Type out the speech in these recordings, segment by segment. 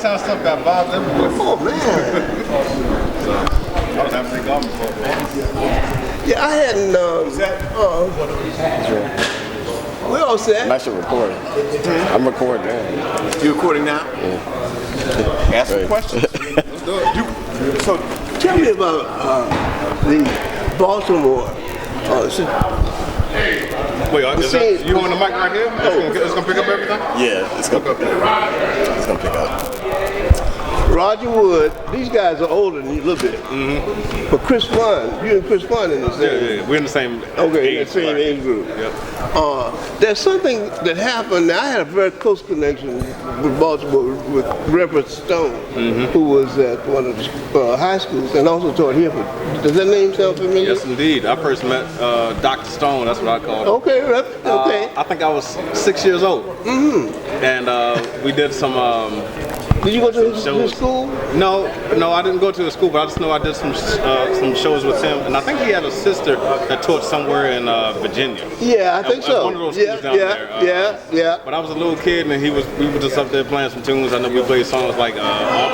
downtown stuff got vibes everywhere. Oh man. So, I was having golf before. Yeah, I hadn't. We all set. I'm actually recording. I'm recording now. You recording now? Yeah. Ask some questions. Let's do it. So, tell me about the Baltimore. Wait, you on the mic right here? It's gonna pick up everything? Yeah, it's gonna pick up. Roger Wood, these guys are older than you a little bit. Mm-hmm. But Chris Fun, you and Chris Fun in the same. Yeah, we're in the same age group. Yep. There's something that happened. I had a very close connection with Baltimore with Reverend Stone, who was at one of the high schools and also taught here. Does that name sound familiar? Yes, indeed. I first met Dr. Stone. That's what I call him. Okay, okay. I think I was 6 years old. And we did some. Did you go to his school? No, I didn't go to the school, but I just know I did some shows with him, and I think he had a sister that taught somewhere in Virginia. Yeah, I think so. One of those schools down there. Yeah. But I was a little kid, and we were just up there playing some tunes. I know we played songs like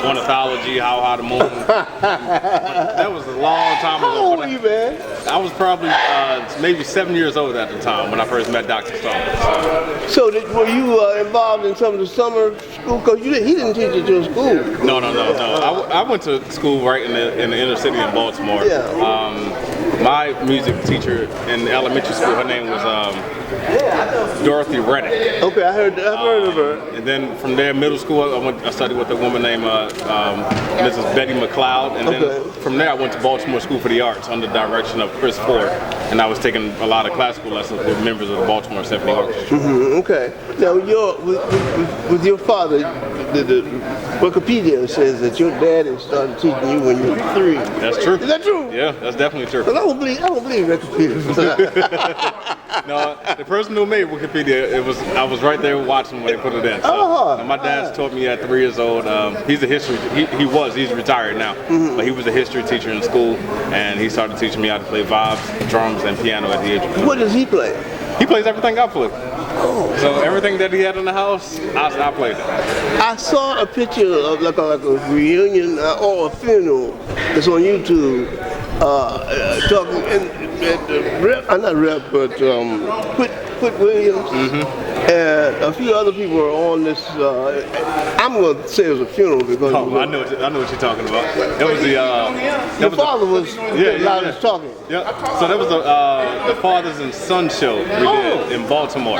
Ornithology, How High the Moon. That was a long time ago. How old were you, man? I was probably maybe 7 years old at the time when I first met Dr. Stone. So were you involved in some of the summer school? Because he didn't teach at your school. No. I went to school right in the inner city in Baltimore. Yeah. My music teacher in elementary school, her name was Dorothy Reddick. Okay, I've heard of her. And then from there, middle school, I studied with a woman named Mrs. Betty McLeod. And then from there, I went to Baltimore School for the Arts under the direction of Chris Ford. And I was taking a lot of classical lessons with members of the Baltimore Symphony Orchestra. Okay. Now, with your father, the Wikipedia says that your daddy started teaching you when you were 3. That's true. Is that true? Yeah, that's definitely true. I don't believe Wikipedia. No, the person who made Wikipedia, I was right there watching when they put it in. So, my dad taught me at 3 years old. He's a history. He's retired now, but he was a history teacher in school, and he started teaching me how to play vibes, drums, and piano at the age of 4. What does he play? He plays everything I play. So everything that he had in the house, I played it. I saw a picture of like a reunion or a funeral. It's on YouTube. Talking not Rep, but Quit Williams and a few other people are on this. I'm going to say it was a funeral because I know what you're talking about. That was your father was loudest talking. Yeah. So that was the Fathers and Sons show we did in Baltimore.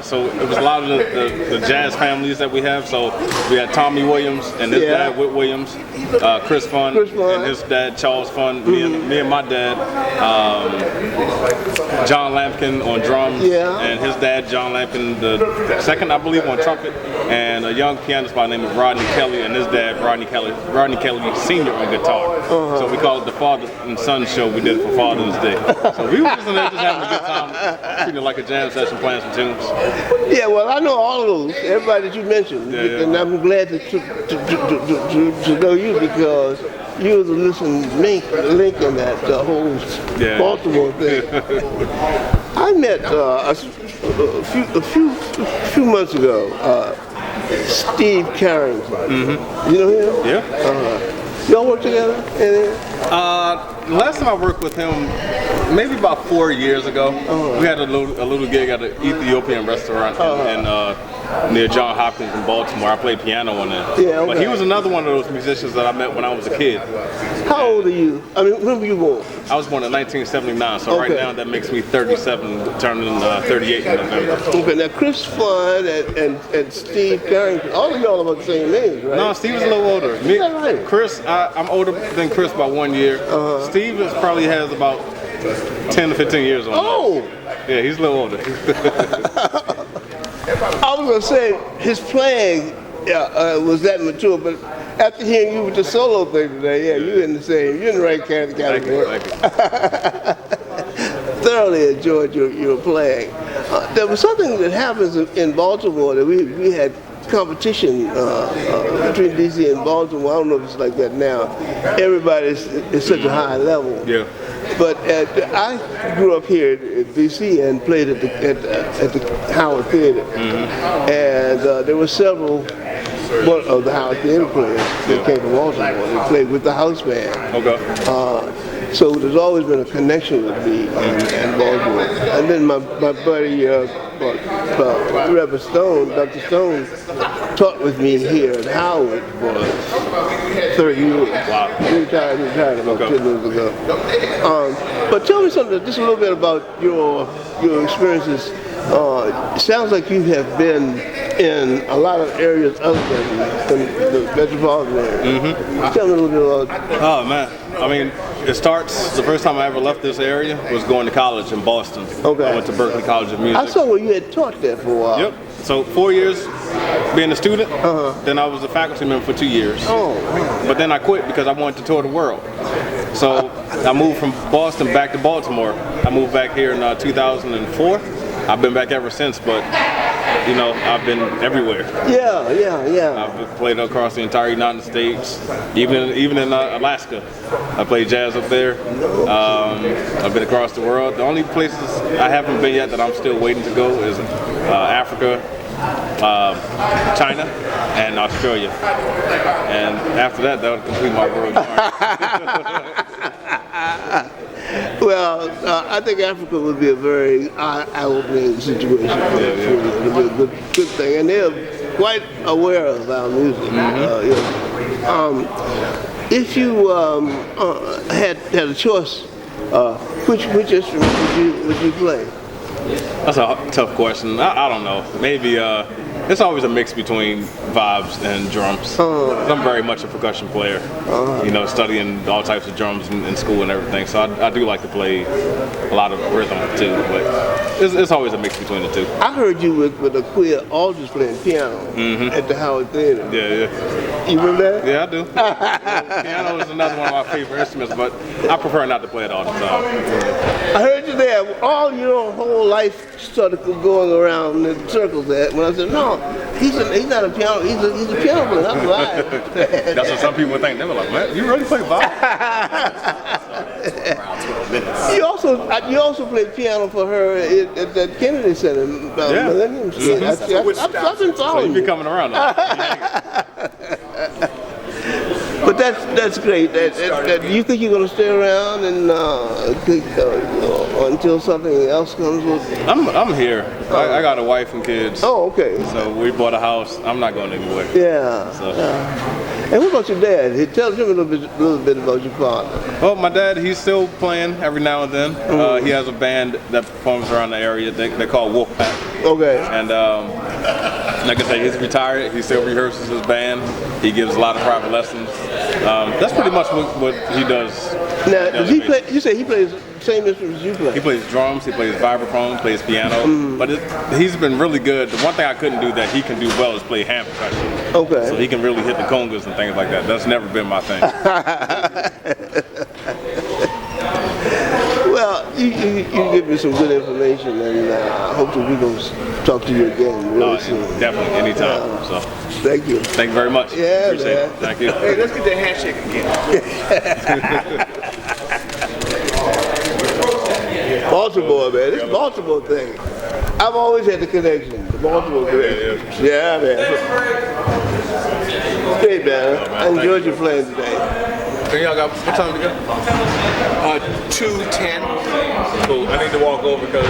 So it was a lot of the jazz families that we have. So we had Tommy Williams and his dad, Whit Williams, Chris Fun, and his dad, Charles Fun, me and my dad, John Lampkin on drums, and his dad, John Lampkin, the second, I believe, on trumpet, and a young pianist by the name of Rodney Kelly, and his dad, Rodney Kelly Sr. on guitar. So we call it the Father and Son show. We did it for Father's Day. So we were just in there just having a good time, treating it like a jam session, playing some tunes. Yeah, well, I know all of those, everybody that you mentioned, and I'm glad to know you because you were the missing link in that whole Baltimore thing. I met a few months ago Steve Carrington. You know him? Yeah. Y'all work together? Last time I worked with him, maybe about 4 years ago. We had a little gig at an Ethiopian restaurant near John Hopkins in Baltimore. I played piano on there. Yeah, okay. But he was another one of those musicians that I met when I was a kid. How old are you? I mean, when were you born? I was born in 1979, so right now that makes me 37, turning 38 in November. Okay, now Chris Fun and Steve Carrington, all of y'all are about the same age, right? No, Steve is a little older. Me, right? Chris, I'm older than Chris by 1 year. Steve probably has about 10 to 15 years on me. Oh! Yeah, he's a little older. I was going to say his playing was that mature, but after hearing you with the solo thing today, you're in the right category. Thank you. Thoroughly enjoyed your playing. There was something that happens in Baltimore that we had competition between DC and Baltimore. I don't know if it's like that now. Everybody is such a high level. Yeah. But I grew up here at DC and played at the Howard Theater, and there were several one of the Howard Theater players that came from Baltimore. They played with the house band. Okay. So there's always been a connection with me and Baltimore. And then my buddy, Reverend Stone, Dr. Stone, taught with me here at Howard for 30 years. Wow. He retired about 10 years ago. But tell me something, just a little bit about your experiences. It sounds like you have been in a lot of areas other than the metropolitan area. Tell me a little bit about. Oh man, I mean, it starts. The first time I ever left this area was going to college in Boston. Okay. I went to Berkeley College of Music. I saw where you had taught there for a while. Yep. So 4 years being a student. Then I was a faculty member for 2 years. Oh. But then I quit because I wanted to tour the world. So I moved from Boston back to Baltimore. I moved back here in 2004. I've been back ever since, but you know, I've been everywhere. Yeah. I've played across the entire United States, even in Alaska. I played jazz up there. I've been across the world. The only places I haven't been yet that I'm still waiting to go is Africa, China, and Australia. And after that would complete my world. Well, I think Africa would be a very eye-opening situation for you. It would be a good thing, and they're quite aware of our music. If you had a choice, which instrument would you play? That's a tough question. I don't know. Maybe it's always a mix between vibes and drums. I'm very much a percussion player. You know, studying all types of drums in school and everything. So I do like to play a lot of rhythm too. But it's always a mix between the two. I heard you with Aquia Aldridge playing piano at the Howard Theater. Yeah. You remember that? Yeah, I do. Piano is another one of my favorite instruments, but I prefer not to play it all the time. I heard you there. All your whole life started going around in circles there. When I said, no, he's not a piano, he's a piano player. That's right. That's what some people think. They were like, man, you really play violin? You also played piano for her at that Kennedy Center. Millennium. I've been following you. So you be coming around now. But that's great. You think you're going to stay around and until something else comes with? I'm here. I got a wife and kids. Oh, okay. So we bought a house. I'm not going anywhere. Yeah. So. And what about your dad? Tell him a little bit about your father. Well, my dad, he's still playing every now and then. He has a band that performs around the area. They're called Wolfpack. Okay. And like I say, he's retired. He still rehearses his band. He gives a lot of private lessons. That's pretty much what he does. Now, does he play? You say he plays the same instruments you play? He plays drums. He plays vibraphone. Plays piano. But he's been really good. The one thing I couldn't do that he can do well is play hand percussion. Okay. So he can really hit the congas and things like that. That's never been my thing. Well, you give me some good information, and hopefully we're going to talk to you again really soon. Definitely, anytime. So, thank you. Thank you very much. Yeah, appreciate man. it. Thank you. Hey, let's get that handshake again. Baltimore, man. This Baltimore thing. I've always had the connection. The Baltimore connection. Yeah, man. Great, man. I enjoyed you playing today. So y'all got, what time to go? 2:10. Cool, I need to walk over because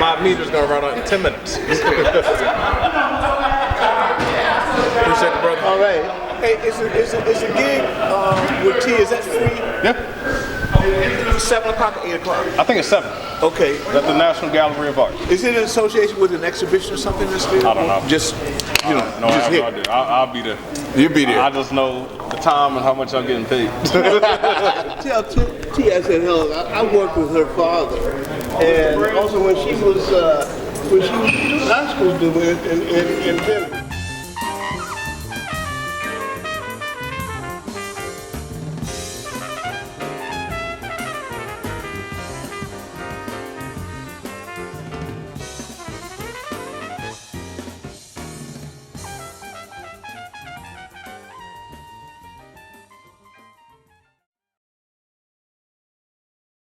my meter's gonna run out in 10 minutes. Appreciate it, brother. All right. Hey, is a gig with T, is that free? Yeah, 7 o'clock or 8 o'clock? I think it's 7. Okay. At the National Gallery of Art. Is it in association with an exhication or something this year? I don't know. Just, you know, No, I just have hit. no idea. I'll be there. You'll be there. I just know the time and how much I'm getting paid. Tell T, I said, hell, I worked with her father, and also when she was doing high school doing in Denver.